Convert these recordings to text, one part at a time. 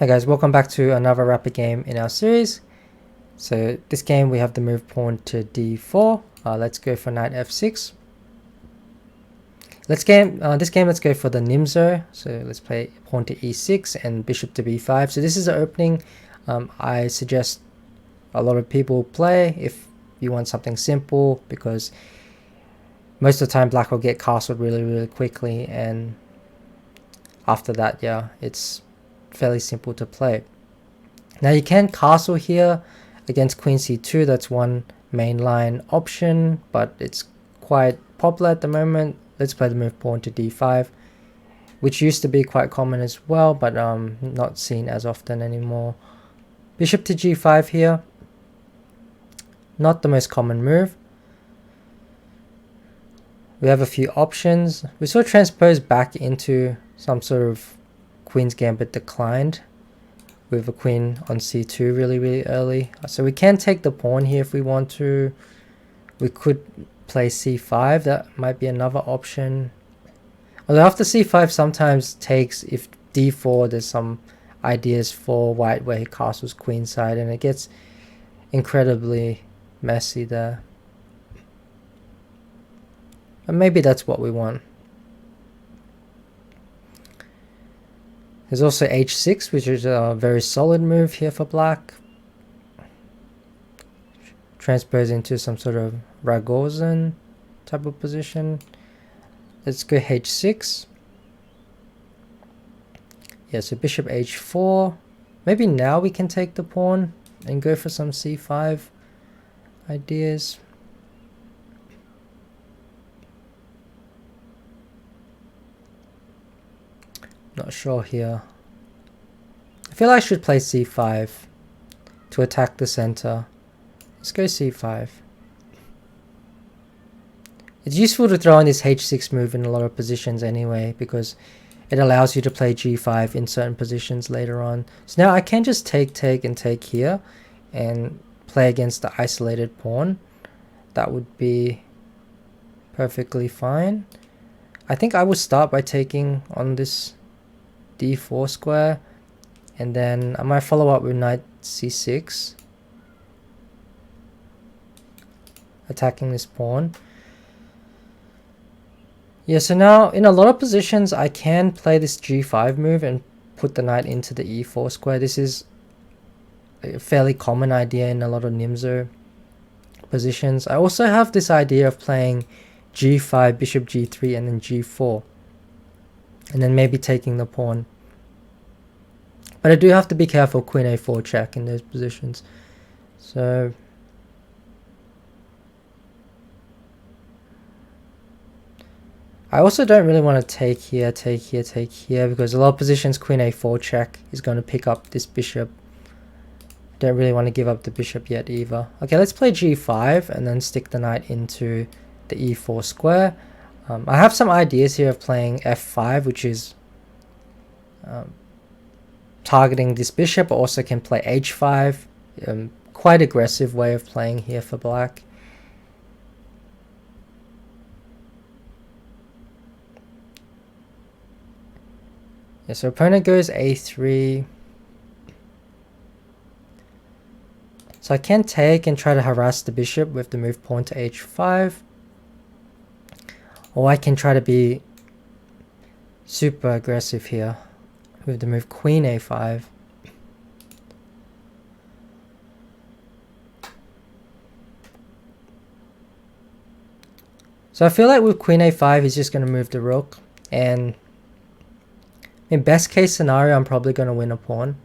Hey guys, welcome back to another rapid game in our series. So this game we have the move pawn to d4. Let's go for knight f6. Let's go for the Nimzo. So let's play pawn to e6 and bishop to b5. So this is the opening I suggest a lot of people play if you want something simple, because most of the time black will get castled really quickly, and after that, yeah, it's fairly simple to play. Now you can castle here against queen c2. That's one mainline option, but it's quite popular at the moment. Let's play the move pawn to d5, which used to be quite common as well, but not seen as often anymore. Bishop to g5 here, not the most common move. We have a few options. We sort of transpose back into some sort of queen's gambit declined with a queen on c2 really early. So we can take the pawn here if we want to. We could play c5. That might be another option. Although after c5 sometimes takes, if d4, there's some ideas for white where he castles queenside, and it gets incredibly messy there. But maybe that's what we want. There's also h6, which is a very solid move here for black. Transpose into some sort of Ragozin type of position. Let's go h6. Yeah, so bishop h4. Maybe now we can take the pawn and go for some c5 ideas. Not sure here. I feel like I should play c5 to attack the center. Let's go c5. It's useful to throw in this h6 move in a lot of positions anyway, because it allows you to play g5 in certain positions later on. So now I can just take and take here and play against the isolated pawn. That would be perfectly fine. I think I will start by taking on this d4 square, and then I might follow up with knight c6, attacking this pawn. Yeah, so now in a lot of positions I can play this g5 move and put the knight into the e4 square. This is a fairly common idea in a lot of Nimzo positions. I also have this idea of playing g5, bishop g3, and then g4, and then maybe taking the pawn. But I do have to be careful queen a4 check in those positions. So I also don't really want to take here, because a lot of positions queen a4 check is going to pick up this bishop. Don't really want to give up the bishop yet either. Okay, let's play g5 and then stick the knight into the e4 square. I have some ideas here of playing f5, which is targeting this bishop. I also can play h5. Quite aggressive way of playing here for black. Yeah, so opponent goes a3. So I can take and try to harass the bishop with the move pawn to h5. Or I can try to be super aggressive here with the move queen a5. So I feel like with queen a5 he's just going to move the rook, and in best case scenario I'm probably going to win a pawn.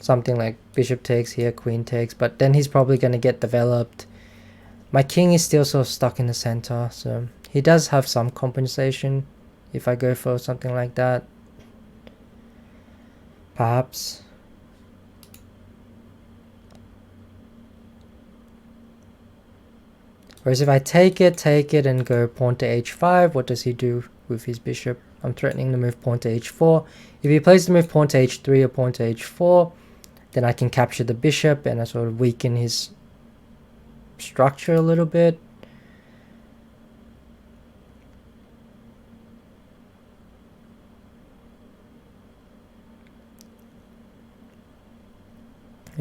Something like bishop takes here, queen takes, but then he's probably going to get developed. My king is still sort of stuck in the center, so he does have some compensation if I go for something like that. Perhaps. Whereas if I take it and go pawn to h5, what does he do with his bishop? I'm threatening to move pawn to h4. If he plays the move pawn to h3 or pawn to h4, then I can capture the bishop and I sort of weaken his structure a little bit.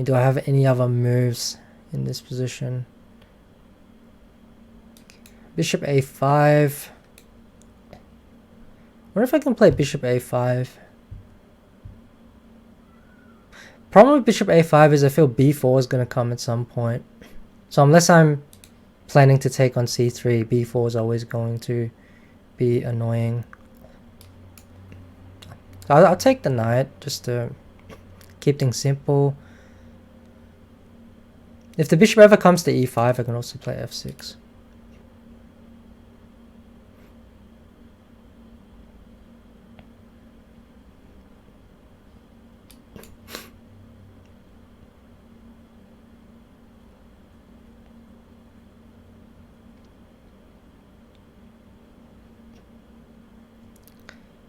Do I have any other moves in this position? Bishop a5. What if I can play bishop a5? Problem with bishop a5 is I feel b4 is going to come at some point. So unless I'm planning to take on c3, b4 is always going to be annoying. So I'll take the knight just to keep things simple. If the bishop ever comes to e5, I can also play f6.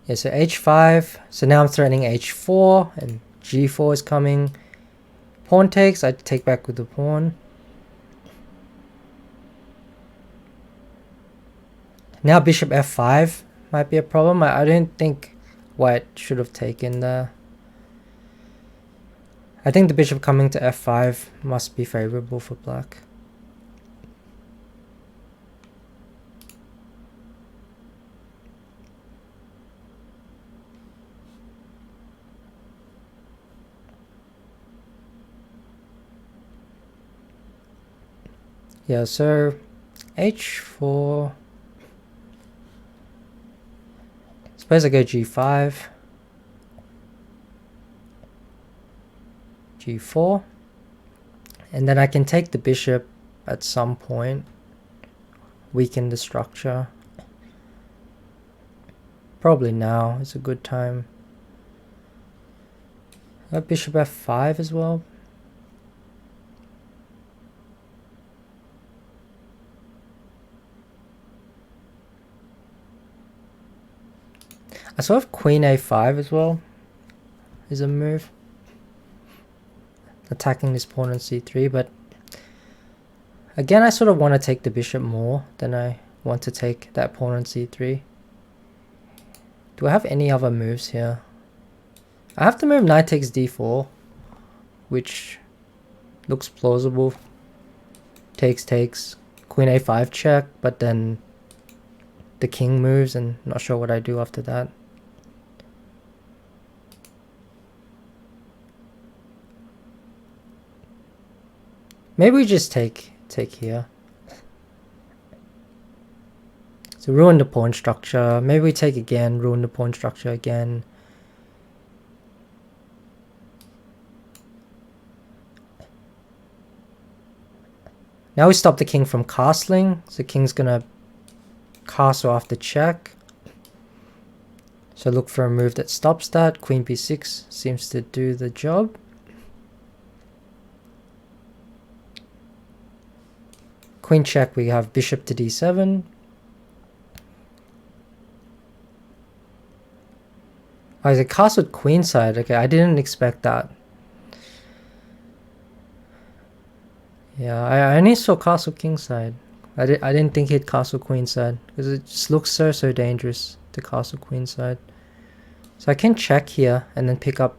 Yeah, so h5. So now I'm threatening h4 and g4 is coming. Pawn takes, I take back with the pawn. Now bishop f5 might be a problem. I didn't think white should have taken the... I think the bishop coming to f5 must be favorable for black. Yeah, so h4. Suppose I go g5. g4. And then I can take the bishop at some point. Weaken the structure. Probably now is a good time. Bishop f5 as well. I sort of queen a5 as well is a move. Attacking this pawn on c3, but again I sort of want to take the bishop more than I want to take that pawn on c3. Do I have any other moves here? I have to move knight takes d4, which looks plausible. Takes, queen a5 check, but then the king moves and not sure what I do after that. Maybe we just take here. So ruin the pawn structure. Maybe we take again, ruin the pawn structure again. Now we stop the king from castling. So the king's gonna castle after check. So look for a move that stops that. Queen b6 seems to do the job. Queen check, we have bishop to d7. Oh, is it castled queenside? Okay, I didn't expect that. Yeah, I only saw castle kingside. I didn't think he'd castle queenside because it just looks so dangerous to castle queenside. So I can check here and then pick up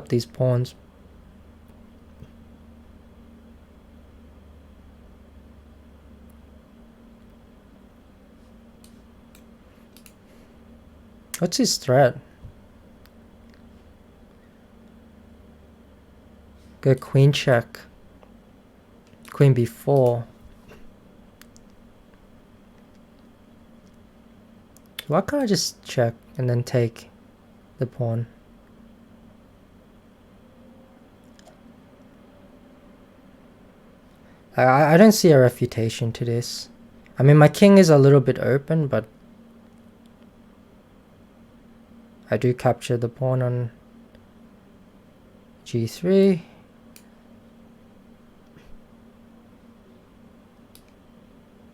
these pawns. What's his threat? Go queen check. Queen b4. Why can't I just check and then take the pawn? I don't see a refutation to this. I mean, my king is a little bit open, but I do capture the pawn on g3.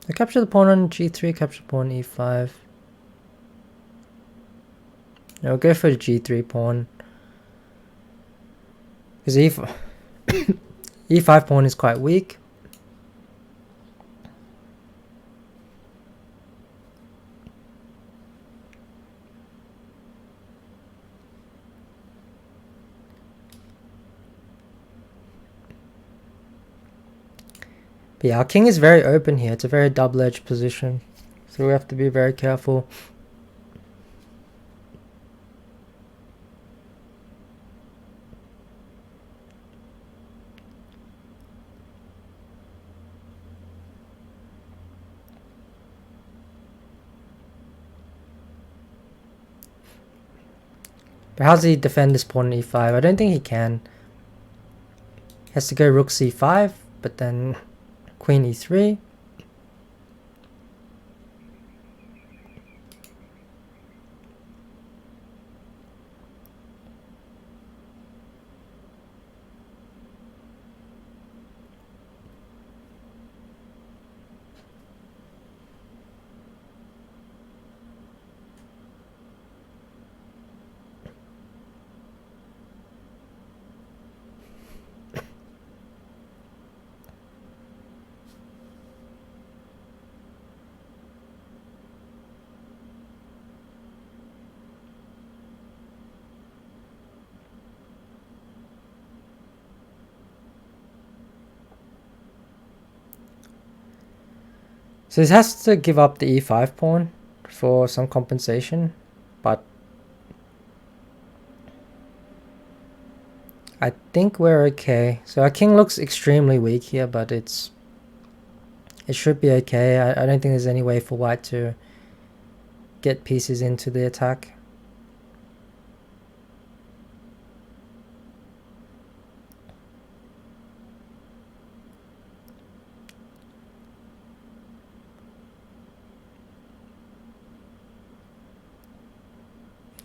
I capture the pawn on g3, capture the pawn e5. Now we'll go for the g3 pawn. Because e5 pawn is quite weak. But yeah, our king is very open here. It's a very double-edged position, so we have to be very careful. But how does he defend this pawn on e5? I don't think he can. He has to go rook c5, but then queen e3. So he has to give up the e5 pawn for some compensation, but I think we're okay. So our king looks extremely weak here, but it should be okay. I don't think there's any way for white to get pieces into the attack.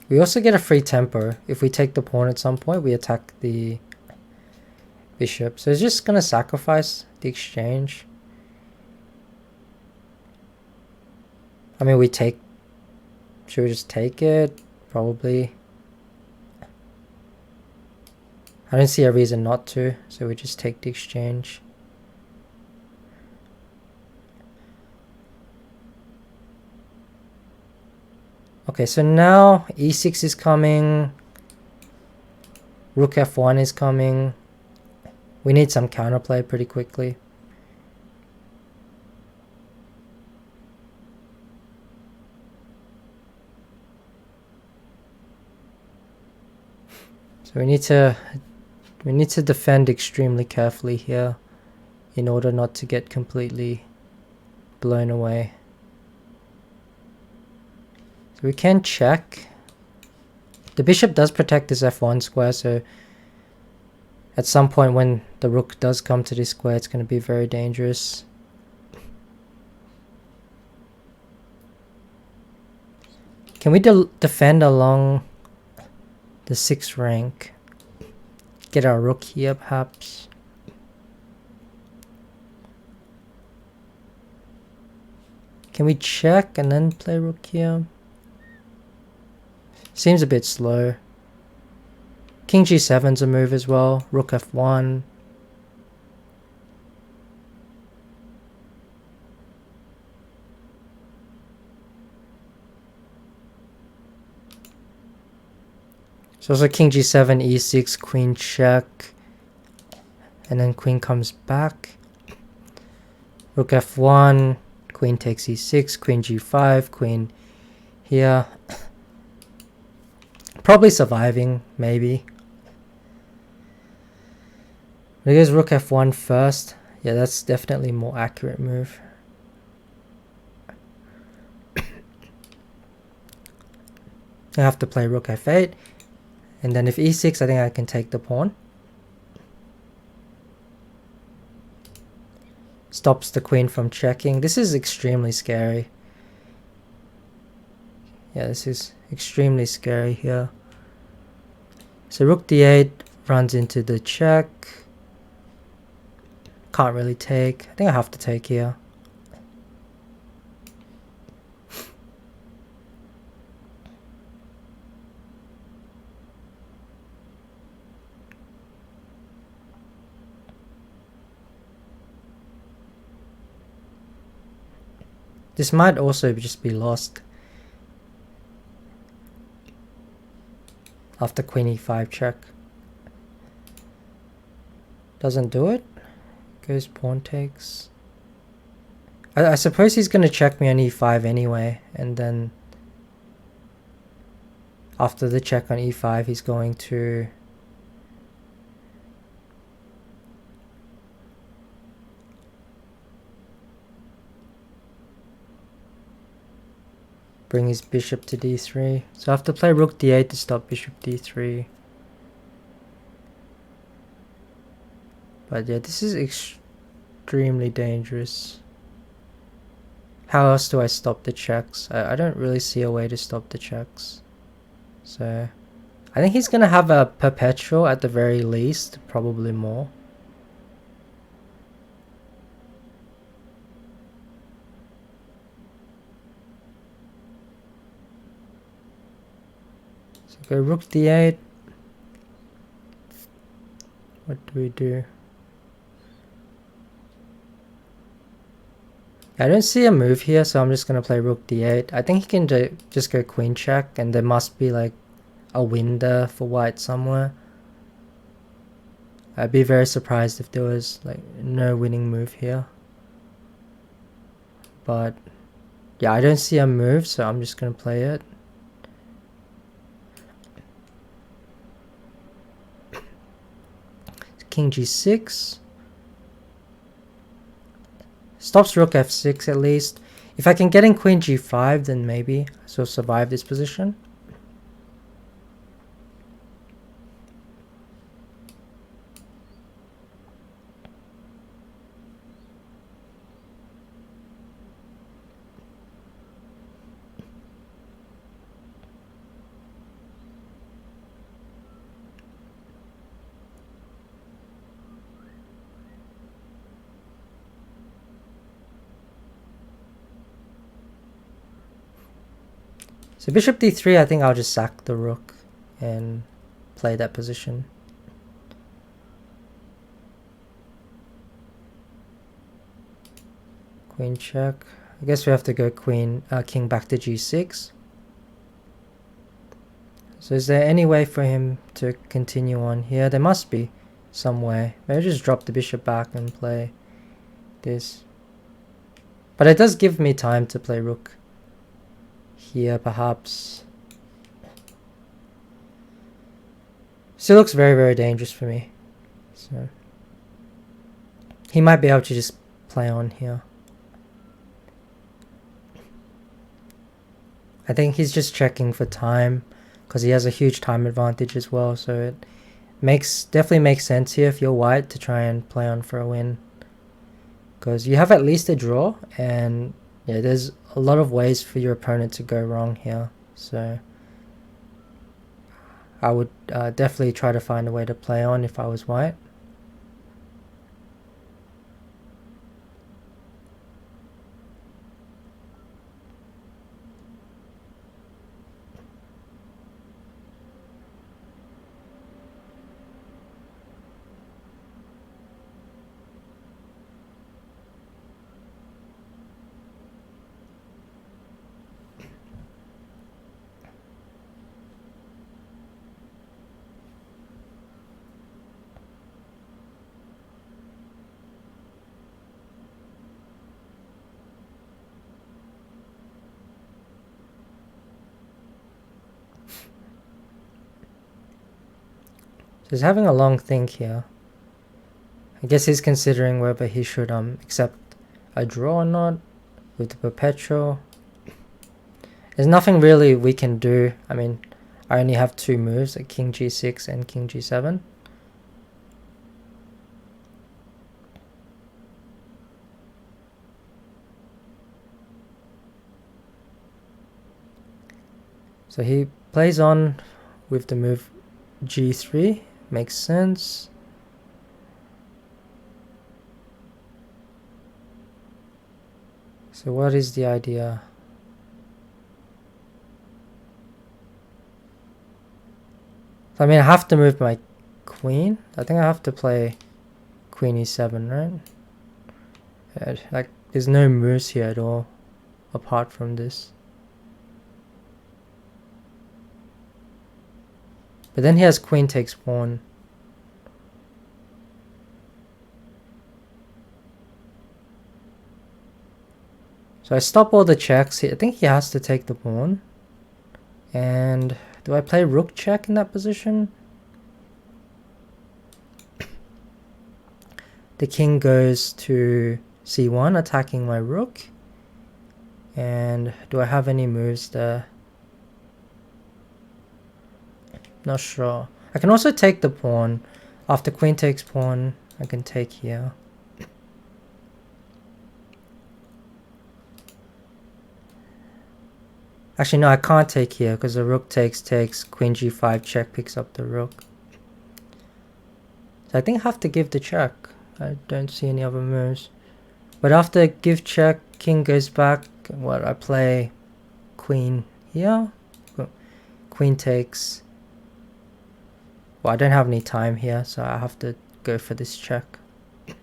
We also get a free tempo. If we take the pawn at some point, we attack the bishop. So it's just going to sacrifice the exchange. I mean, should we just take it? Probably. I don't see a reason not to, so we just take the exchange. Okay, so now e6 is coming. Rook f1 is coming. We need some counterplay pretty quickly. So we need to defend extremely carefully here in order not to get completely blown away. So we can check. The bishop does protect this f1 square, so at some point when the rook does come to this square, it's going to be very dangerous. Can we defend along the 6th rank? Get our rook here, perhaps. Can we check and then play rook here? Seems a bit slow. King g7's a move as well. Rook f1. So also king g7, e6, queen check. And then queen comes back. Rook f1. Queen takes e6. Queen g5. Queen here. Probably surviving, maybe. Because rook f1 first. Yeah, that's definitely a more accurate move. I have to play rook f8. And then if e6, I think I can take the pawn. Stops the queen from checking. This is extremely scary. Yeah, this is extremely scary here. So rook d8 runs into the check. Can't really take. I think I have to take here. This might also just be lost. After queen e5 check. Doesn't do it. Goes pawn takes. I suppose he's going to check me on e5 anyway, and then after the check on e5 he's going to bring his bishop to d3. So I have to play rook d8 to stop bishop d3. But yeah, this is extremely dangerous. How else do I stop the checks? I don't really see a way to stop the checks. So I think he's going to have a perpetual at the very least, probably more. So go rook d8. What do we do? I don't see a move here, so I'm just going to play rook d8. I think he can just go queen check, and there must be like a win there for white somewhere. I'd be very surprised if there was like no winning move here. But yeah, I don't see a move, so I'm just going to play it. King g6. Stops rook f6 at least. If I can get in queen g5, then maybe I still survive this position. So bishop d3, I think I'll just sack the rook and play that position. Queen check. I guess we have to go king back to g6. So is there any way for him to continue on here? There must be some way. Maybe just drop the bishop back and play this. But it does give me time to play rook here, perhaps. Still looks very, very dangerous for me. So he might be able to just play on here. I think he's just checking for time because he has a huge time advantage as well. So it definitely makes sense here if you're white to try and play on for a win, because you have at least a draw, and yeah, there's a lot of ways for your opponent to go wrong here. So I would definitely try to find a way to play on if I was white. He's having a long think here. I guess he's considering whether he should accept a draw or not with the perpetual. There's nothing really we can do. I mean, I only have two moves, like king g6 and king g7. So he plays on with the move g3. Makes sense. So what is the idea? I mean, I have to move my queen. I think I have to play queen e7, right? Yeah, like, there's no moves here at all, apart from this. But then he has queen takes pawn. So I stop all the checks. I think he has to take the pawn. And do I play rook check in that position? The king goes to c1, attacking my rook. And do I have any moves there? Not sure. I can also take the pawn. After queen takes pawn, I can take here. Actually, no, I can't take here because the rook takes, queen g5 check picks up the rook. So I think I have to give the check. I don't see any other moves. But after give check, king goes back. What, I play queen here. Queen takes. Well, I don't have any time here, so I have to go for this check. And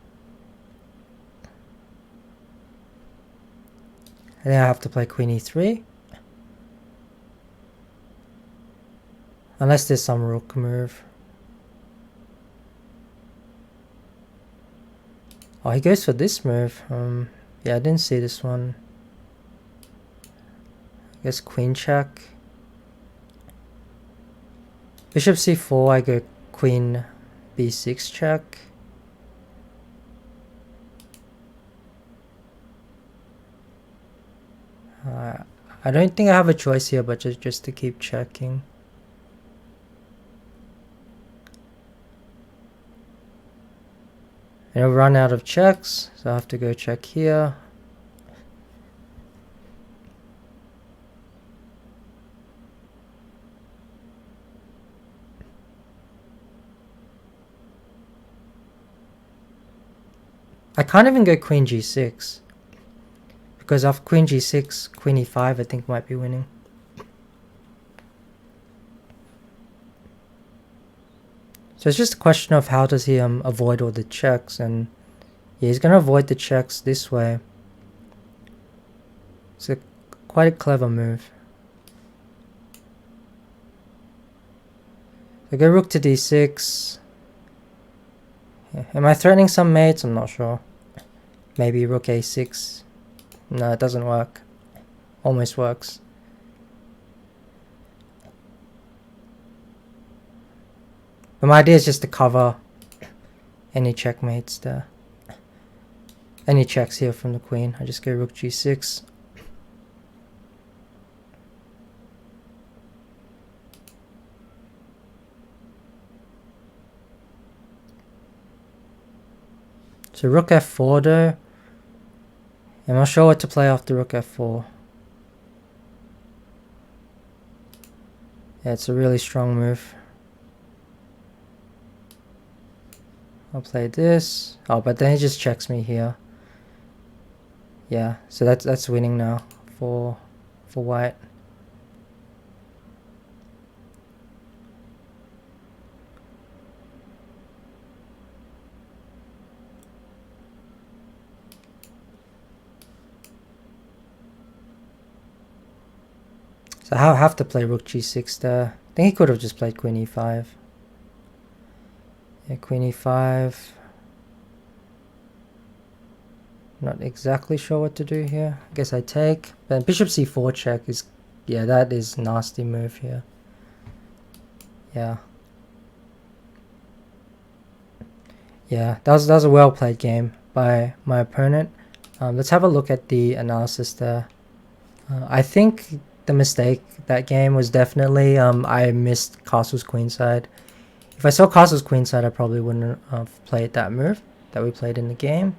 then I have to play queen e3. Unless there's some rook move. Oh, he goes for this move. Yeah, I didn't see this one. I guess queen check. Bishop c4, I go queen b6 check. I don't think I have a choice here, but just to keep checking. And I'll run out of checks, so I have to go check here. I can't even go queen g6. Because after queen g6, queen e5 I think might be winning. So it's just a question of how does he avoid all the checks, and yeah, he's going to avoid the checks this way. It's quite a clever move. So go rook to d6. Yeah. Am I threatening some mates? I'm not sure. Maybe rook a6. No, it doesn't work. Almost works. But my idea is just to cover any checkmates there. Any checks here from the queen. I just go rook g6. So rook f4 though. I'm not sure what to play after rook f4. Yeah, it's a really strong move. I'll play this. Oh, but then he just checks me here. Yeah, so that's winning now for white. So I have to play rook g6 there. I think he could have just played queen e5. Yeah, queen e5. Not exactly sure what to do here. I guess I take. But bishop c4 check is... yeah, that is a nasty move here. Yeah. Yeah, that was a well played game by my opponent. Let's have a look at the analysis there. I think the mistake that game was definitely I missed castle's queenside. If I saw castle's queenside, I probably wouldn't have played that move that we played in the game.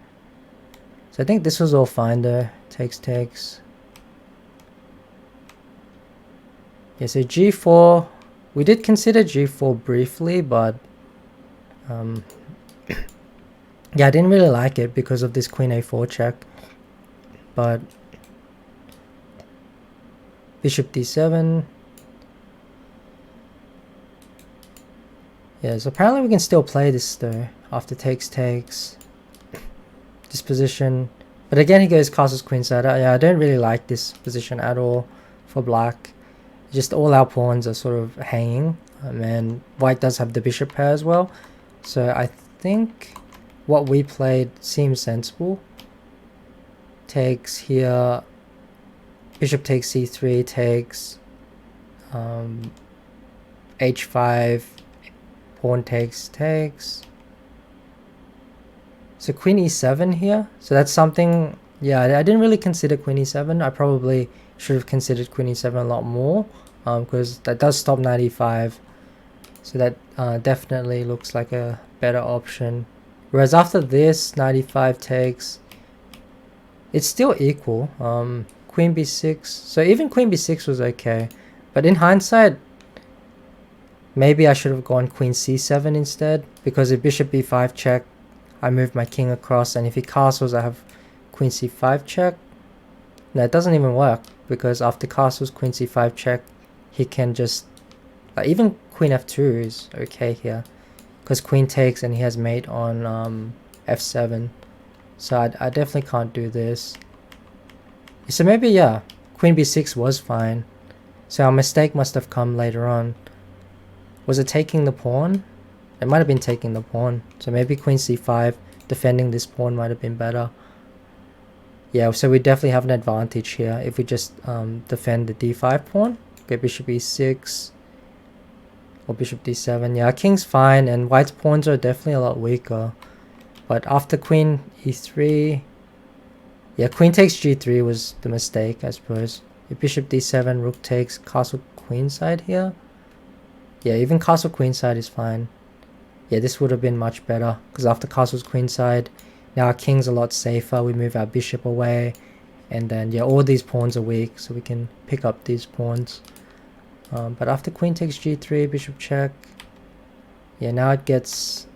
So I think this was all fine though. Takes. Yeah, so g4. We did consider g4 briefly, but yeah, I didn't really like it because of this queen a4 check. But bishop d7. Yeah, so apparently we can still play this though after takes. This position. But again, he goes castles queenside. Yeah, I don't really like this position at all for black. Just all our pawns are sort of hanging. And white does have the bishop pair as well. So I think what we played seems sensible. Takes here. bishop takes c3 takes, h5, pawn takes. So queen e7 here. So that's something, yeah, I didn't really consider queen e7. I probably should have considered queen e7 a lot more, because that does stop knight e5. So that definitely looks like a better option. Whereas after this, knight e5 takes, it's still equal. Queen b6. So even queen b6 was okay. But in hindsight, maybe I should have gone queen c7 instead. Because if bishop b5 check, I move my king across. And if he castles, I have queen c5 check. No, it doesn't even work. Because after castles, queen c5 check, he can just... even queen f2 is okay here. Because queen takes and he has mate on f7. So I definitely can't do this. So maybe, yeah, queen b6 was fine. So our mistake must have come later on. Was it taking the pawn? It might have been taking the pawn. So maybe queen c5, defending this pawn might have been better. Yeah, so we definitely have an advantage here if we just defend the d5 pawn. Okay, bishop e6 or bishop d7. Yeah, king's fine, and white's pawns are definitely a lot weaker. But after queen e3, yeah, queen takes g3 was the mistake, I suppose. If bishop d7, rook takes, castle queenside here. Yeah, even castle queenside is fine. Yeah, this would have been much better, because after castle's queenside, now our king's a lot safer. We move our bishop away, and then, yeah, all these pawns are weak, so we can pick up these pawns. But after queen takes g3, bishop check. Yeah, now it gets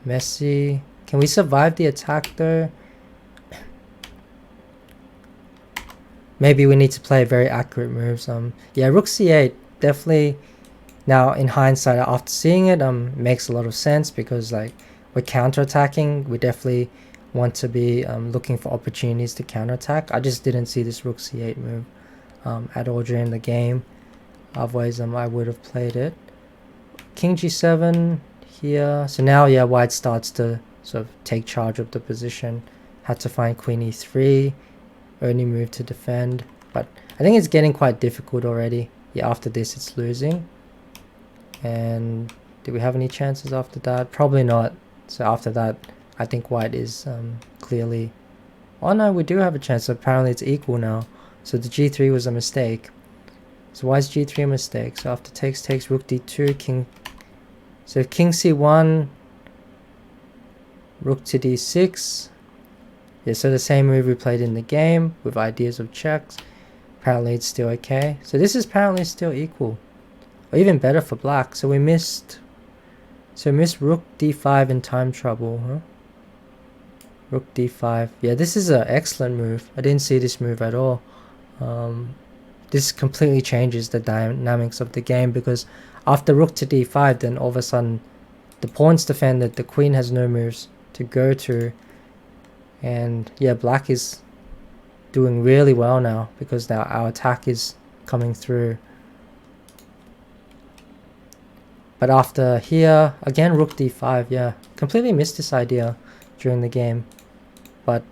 messy. Can we survive the attack though? Maybe we need to play very accurate moves. Yeah, rook c8 definitely. Now in hindsight, after seeing it, makes a lot of sense, because like we're counterattacking. We definitely want to be looking for opportunities to counterattack. I just didn't see this rook c8 move at all during the game. Otherwise, I would have played it. King g7 here. So now, yeah, white starts to sort of take charge of the position. Had to find queen e3. Only move to defend. But I think it's getting quite difficult already. Yeah, after this, it's losing. And do we have any chances after that? Probably not. So after that, I think white is clearly... Oh no, we do have a chance. So apparently it's equal now. So the g3 was a mistake. So why is g3 a mistake? So after takes, rook d2, king... So king c1, rook to d6. Yeah, so the same move we played in the game with ideas of checks. Apparently it's still okay. So this is apparently still equal. Or even better for black. So we missed... So we missed rook d5 in time trouble, huh? Rook d5. Yeah, this is an excellent move. I didn't see this move at all. This completely changes the dynamics of the game, because after rook to d5, then all of a sudden the pawn's defended, the queen has no moves to go to. And yeah, black is doing really well now, because now our attack is coming through. But after here, again rook d5, yeah, completely missed this idea during the game. But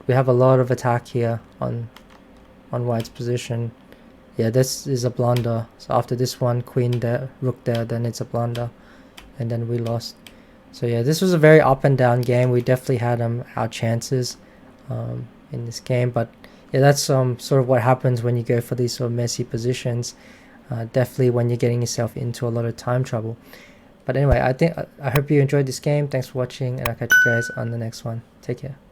we have a lot of attack here on white's position. Yeah, this is a blunder. So after this one, queen there, rook there, then it's a blunder. And then we lost. So yeah, this was a very up and down game. We definitely had our chances in this game. But yeah, that's sort of what happens when you go for these sort of messy positions. Definitely when you're getting yourself into a lot of time trouble. But anyway, I hope you enjoyed this game. Thanks for watching, and I'll catch you guys on the next one. Take care.